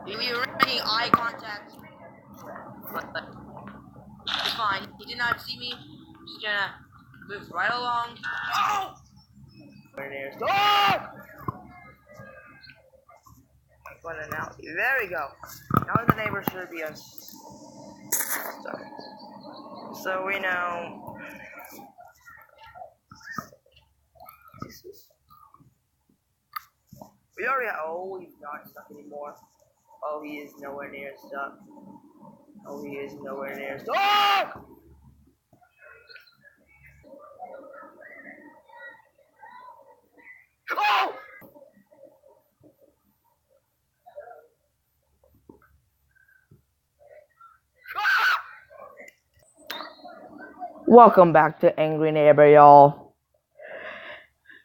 We were making eye contact. But it's fine. He did not see me. Just gonna move right along. Oh! Stop! Now, there we go. Now the neighbors should be us. So we know. We already. Oh, he's not stuck anymore. Oh, he is nowhere near stuck. Oh, he is nowhere near stuck. Oh! Welcome back to Angry Neighbor, y'all.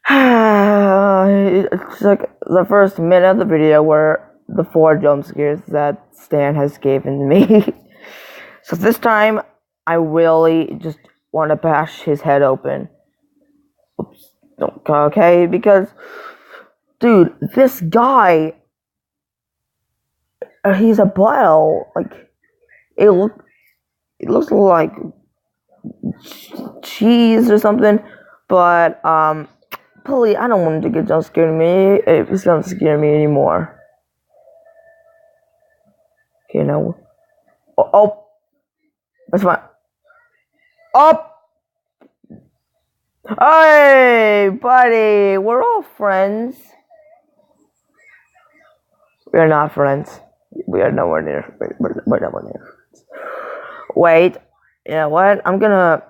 It's like the first minute of the video where the 4 jump scares that Stan has given me. So this time, I really just want to bash his head open. Oops. Okay, because, dude, this guy, he's a bile. Like, it looks like cheese or something, but please, I don't want him to get jump scared me. It's gonna scare me anymore. You know. Oh, that's fine. Oh, hey, buddy, we're all friends. We are not friends. We are nowhere near. We're nowhere near friends. Wait. You know what? I'm gonna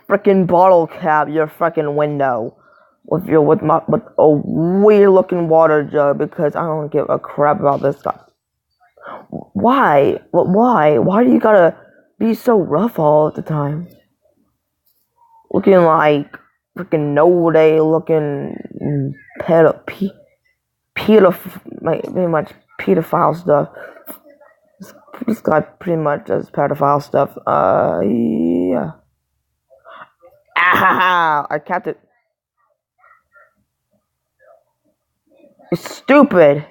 freaking bottle cap your freaking window with a weird looking water jug because I don't give a crap about this guy. Why? Why? Why do you gotta be so rough all the time? Looking like freaking no day looking pretty much pedophile stuff. This guy pretty much does pedophile stuff. Yeah. Ah! I capped it. You stupid.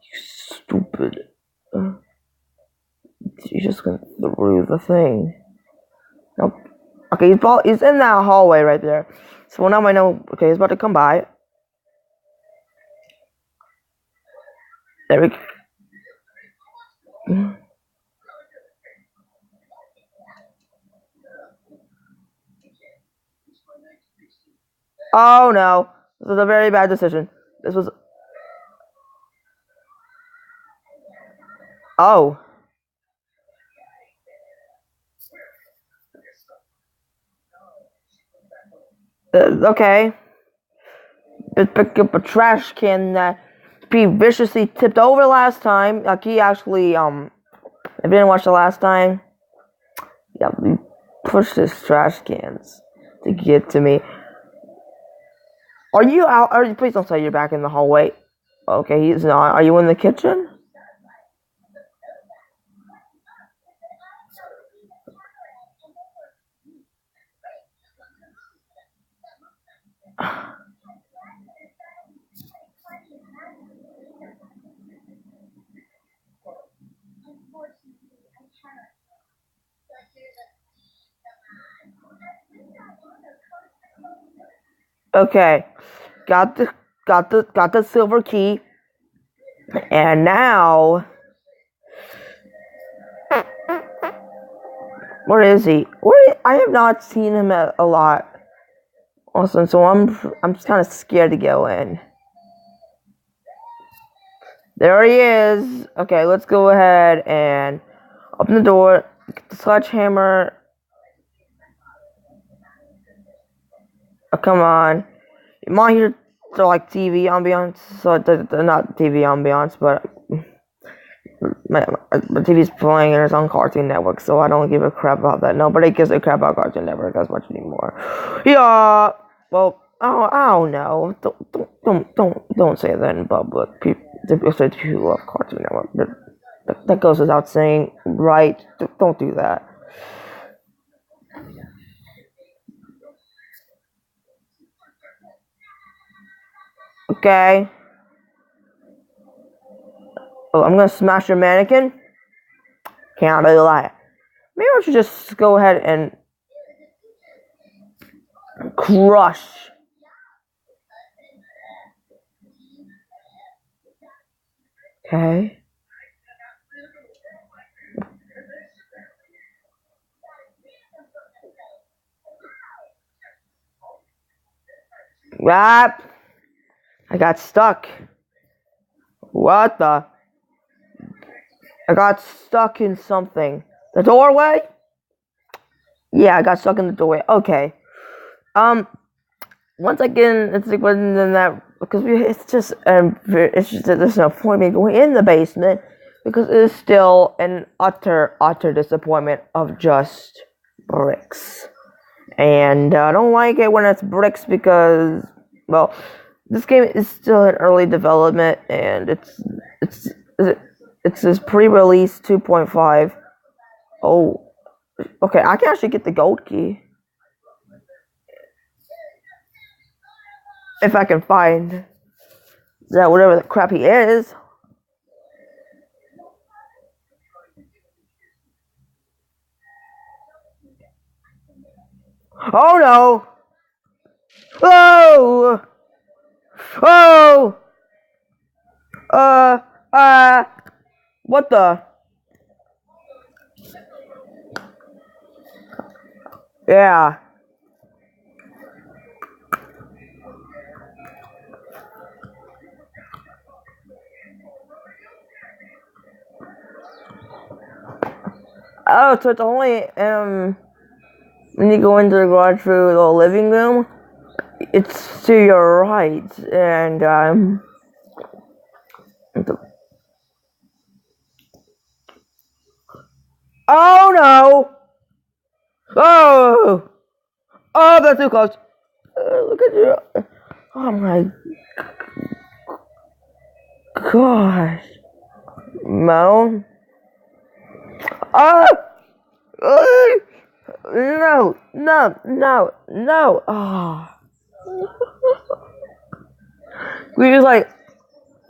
You stupid. You just went through the thing. Nope. Okay, he's in that hallway right there. So now I know. Okay, he's about to come by. There we go. Oh no, this was a very bad decision. This was. Oh. Okay. Just pick up a trash can that he viciously tipped over last time. Like he actually, if you didn't watch the last time, yeah, we pushed his trash cans to get to me. Are you out? Please don't say you're back in the hallway. Okay, he's not. Are you in the kitchen? Okay, got the silver key, and now where is he? I have not seen him a lot. Awesome. So I'm just kind of scared to go in. There he is. Okay, let's go ahead and open the door. Get the sledgehammer. Oh, come on. I'm on here to like TV ambiance. So not TV ambiance, but my TV's playing on its own Cartoon Network, so I don't give a crap about that. Nobody gives a crap about Cartoon Network as much anymore. Yeah. Well, I don't know. Don't say that in public. People say people love Cartoon Network. That goes without saying, right? Don't do that. Okay. Oh, I'm gonna smash your mannequin. Can't do that. Maybe I should just go ahead and crush. Okay. Rap. I got stuck. What the? I got stuck in something. The doorway? Yeah, I got stuck in the doorway. Okay. Once again, it's like when that because it's just there's no point in me going in the basement because it is still an utter disappointment of just bricks, and I don't like it when it's bricks because well, this game is still in early development and it's this pre-release 2.5. Oh, okay, I can actually get the gold key. If I can find that whatever the crap he is. Oh no! Oh! Oh! What the? Yeah. Oh, so it's only when you go into the garage through the living room, it's to your right, and oh no! Oh! Oh, that's too close. Look at you. Oh my gosh. Mo? Ah! No, no, no, no. Oh.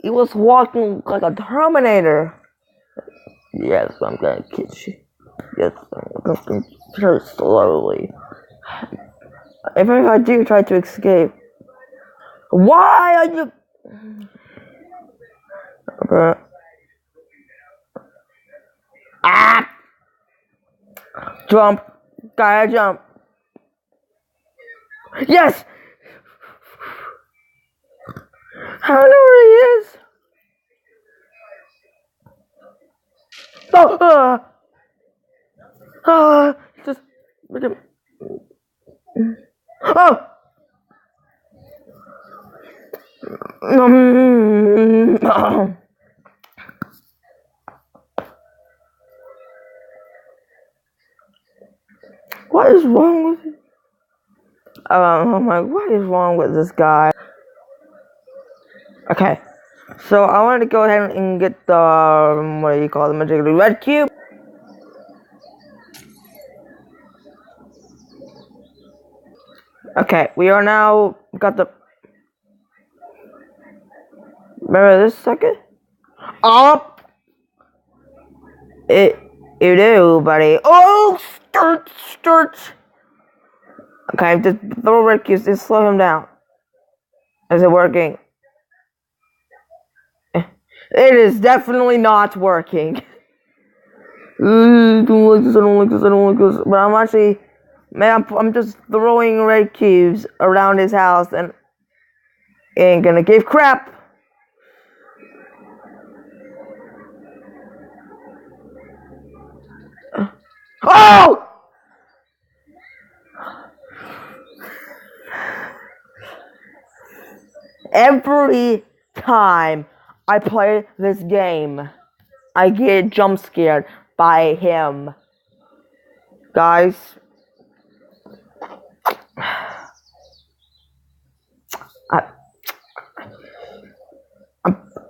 He was walking like a Terminator. Yes, I'm gonna kiss you. Yes, I'm gonna very slowly. Even if I do try to escape. Why are you... Okay. Ah! Jump. Gotta jump. Yes! I don't know where he is. Oh! Just... Oh! What is wrong with you? I'm like, what is wrong with this guy? Okay, so I wanted to go ahead and get the, what do you call it, the magic red cube. Okay, we are now got the. Remember this second? Up. You do, buddy. Oh, start. Okay, just throw red cubes. Just slow him down. Is it working? It is definitely not working. I don't like this. But I'm actually, man, I'm just throwing red cubes around his house and ain't gonna give crap. Oh! Every time I play this game, I get jump scared by him. Guys,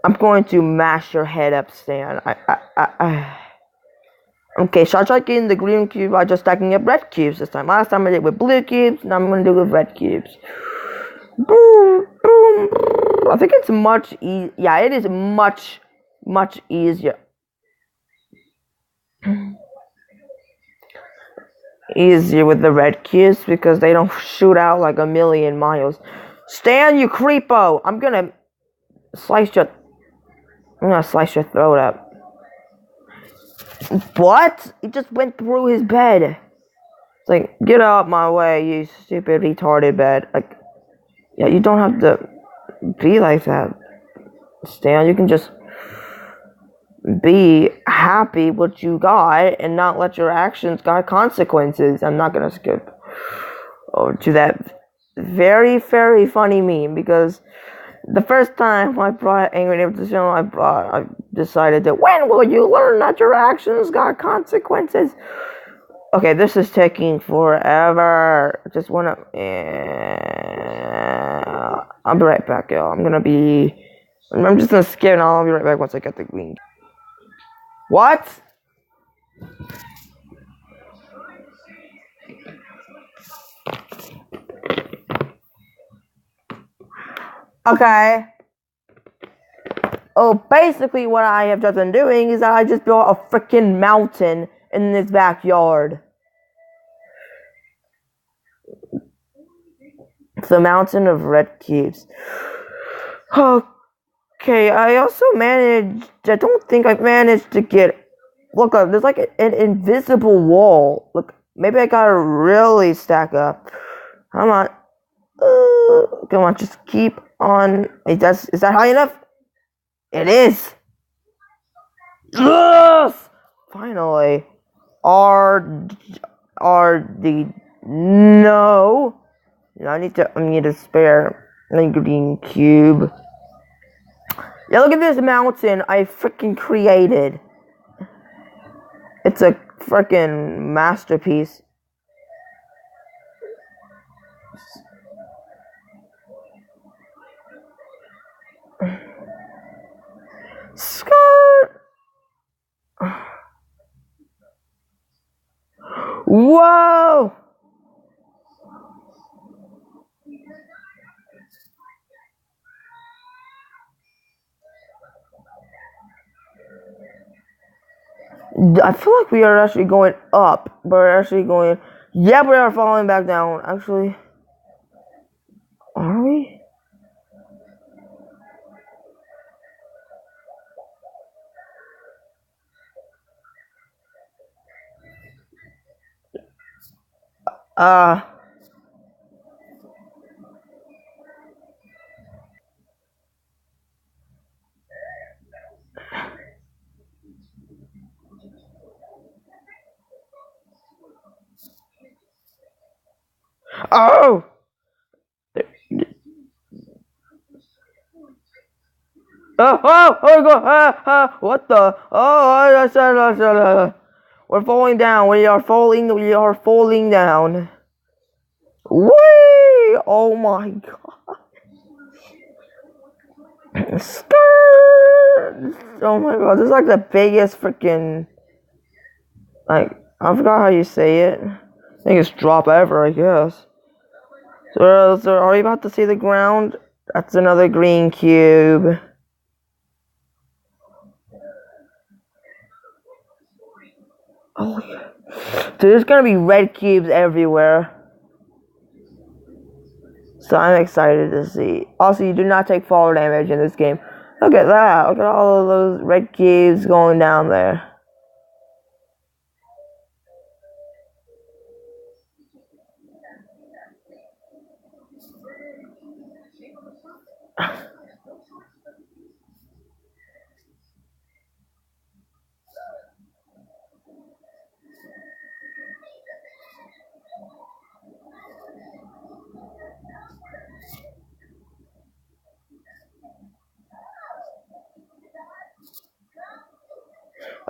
I'm going to mash your head up, Stan. Okay, so I tried getting the green cube by just stacking up red cubes this time. Last time I did it with blue cubes, now I'm going to do it with red cubes. Boom, boom, boom. I think it's much easier. Yeah, it is much much easier. Easier with the red cubes because they don't shoot out like a million miles. Stan, you creepo! I'm gonna slice your throat up. What? He just went through his bed. It's like, get out my way, you stupid retarded bed. Like, yeah, you don't have to be like that, Stan. You can just be happy what you got and not let your actions got consequences. I'm not gonna skip over to that very, very funny meme because the first time I brought Angry Neighbor to the channel, I decided that when will you learn that your actions got consequences? Okay, this is taking forever. Just wanna. I'll be right back, y'all. I'm just gonna skip and I'll be right back once I get the green. What? Okay. Oh, basically what I have just been doing is that I just built a freaking mountain in this backyard. It's a mountain of red cubes. Okay, I also managed, I don't think I've managed to get, look, there's like an invisible wall. Look, maybe I gotta really stack up. Come on. Come on, just keep on. Is that high enough? It is. Yes! Finally. RD. No. I need a spare green cube. Yeah, look at this mountain I freaking created. It's a freaking masterpiece. Skirt. Whoa! I feel like we are actually going up. We're actually going. Yeah, we are falling back down. Actually, are we? Oh! Oh, God, what the? We're falling down, we are falling down. Whee! Oh my god. Skirt! Oh my god, this is like the biggest freaking, like, I forgot how you say it. I think it's drop ever, I guess. So are we about to see the ground? That's another green cube. Oh yeah. So there's gonna be red cubes everywhere. So I'm excited to see. Also, you do not take fall damage in this game. Look at that. Look at all of those red cubes going down there.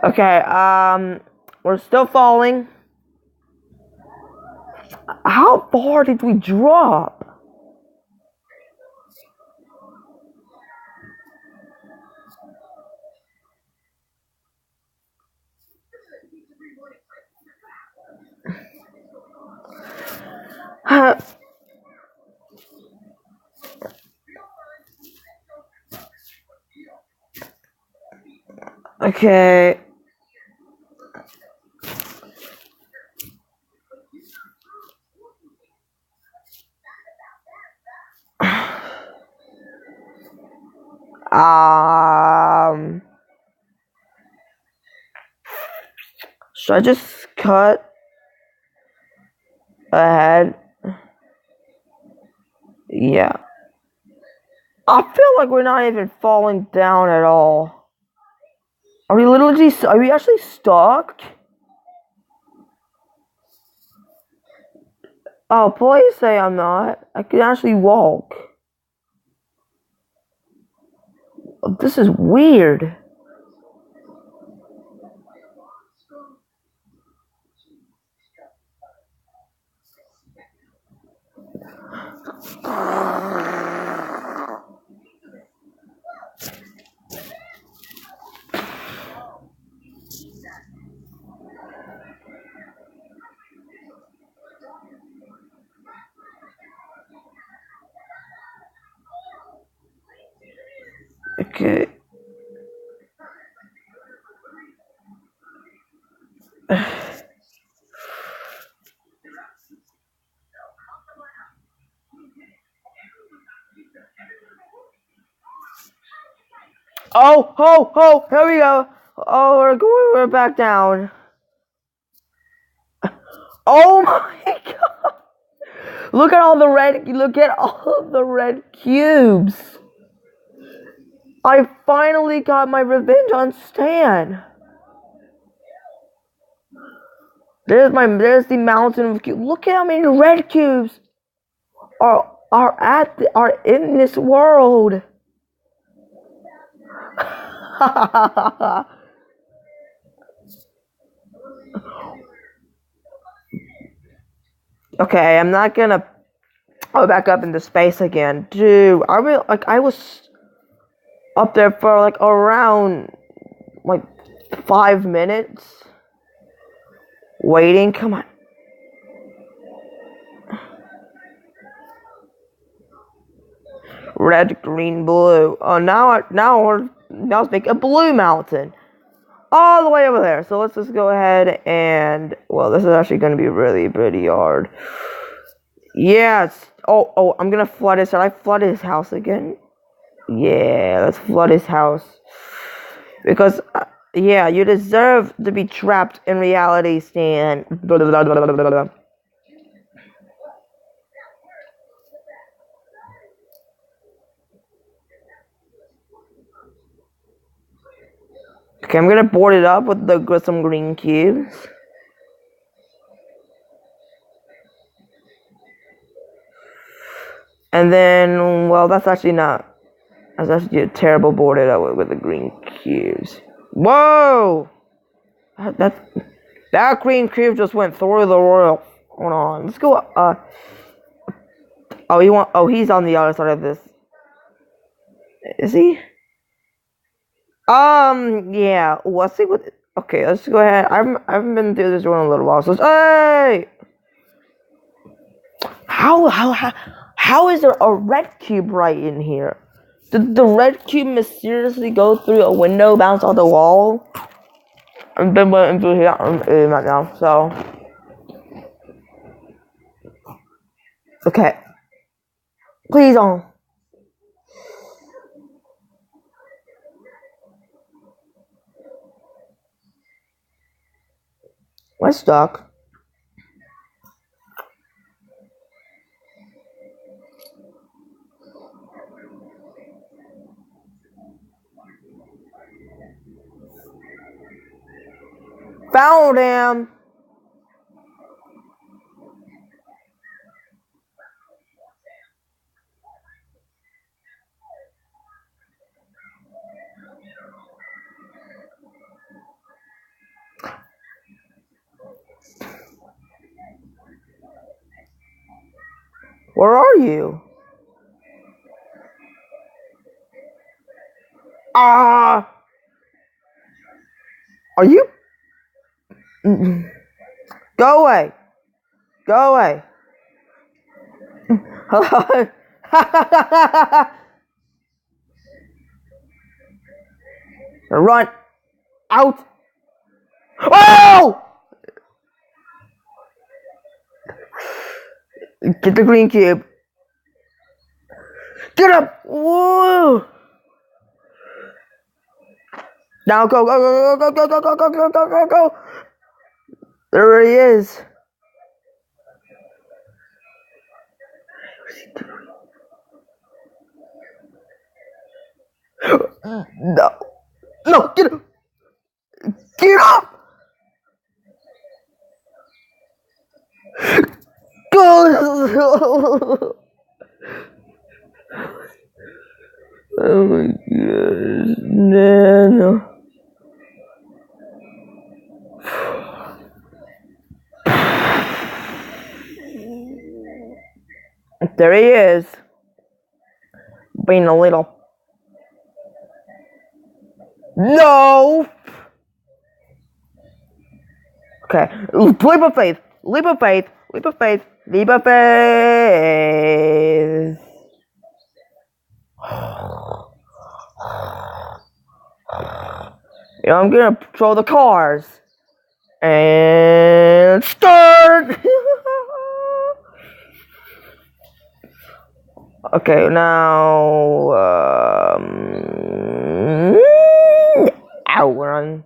Okay, we're still falling. How far did we drop? Okay. Should I just cut ahead? Yeah. I feel like we're not even falling down at all. Are we actually stuck? Oh, please say I'm not. I can actually walk. This is weird. Okay. Oh, here we go. Oh, we're back down. Oh my god. Look at all the red cubes. I finally got my revenge on Stan. There's the mountain of cubes. Look at how many red cubes are in this world. Okay, I'm not gonna go back up into space again. Dude, I was up there for like around like 5 minutes waiting. Come on. Red, green, blue. Oh, now let's make a blue mountain all the way over there. So let's just go ahead and, well, this is actually going to be really pretty hard. Yes. Oh, I'm gonna flood his. Should I flood his house again? Yeah, let's flood his house because yeah, you deserve to be trapped in reality, Stan. Blah, blah, blah, blah, blah, blah. Okay, I'm gonna board it up with some green cubes. And then, well, that's actually a terrible boarded up with the green cubes. Whoa! That green cube just went through the roof. Hold on, let's go. He's on the other side of this. Is he? Yeah. Let's see what. Okay, let's go ahead. I haven't been through this one in a little while. So, hey! How is there a red cube right in here? Did the red cube mysteriously go through a window, bounce off the wall? I've been waiting through here right now, so. Okay. Please don't. We're stuck. Found him. Where are you? Ah! Are you? Go away. Go away. Run. Out! Oh! Get the green cube. Get up! Whoa! Now go, go, go, go, go, go, go, go, go, go, go, go! There he is. No. No, get up! Get up! Go! Oh my gosh, no. There he is. Being a little. No! Okay. Leap of faith. Leap of faith. Leap of faith. Leap of faith. You know, I'm gonna patrol the cars. And start! Okay, now, outrun.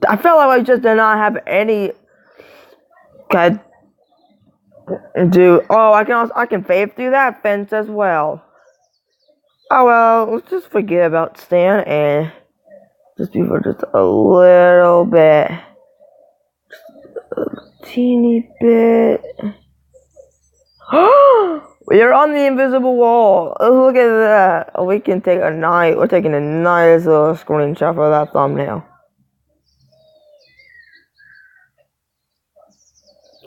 I felt like I just did not have any. Okay. Oh, I can fave through that fence as well. Oh well, let's just forget about Stan and just be for just a little bit. Teeny bit. We're on the invisible wall. Look at that. We can take a nice. We're taking a nice little screenshot for that thumbnail.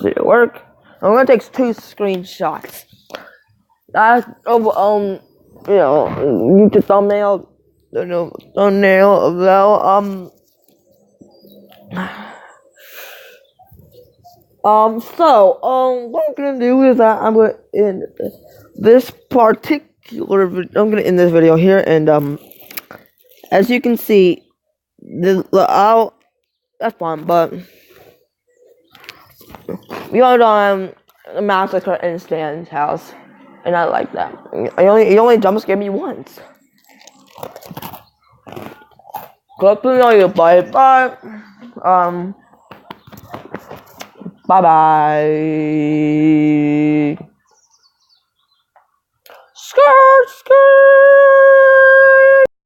Did it work? I'm gonna take 2 screenshots. That's you know, YouTube thumbnail. Thumbnail about So, what I'm gonna do is I'm gonna end this particular video. I'm gonna end this video here, and as you can see, that's fine, but we are on a massacre in Stan's house, and I like that. He only jump scared me once. Click on your bye. Bye-bye. Skirt, skirt.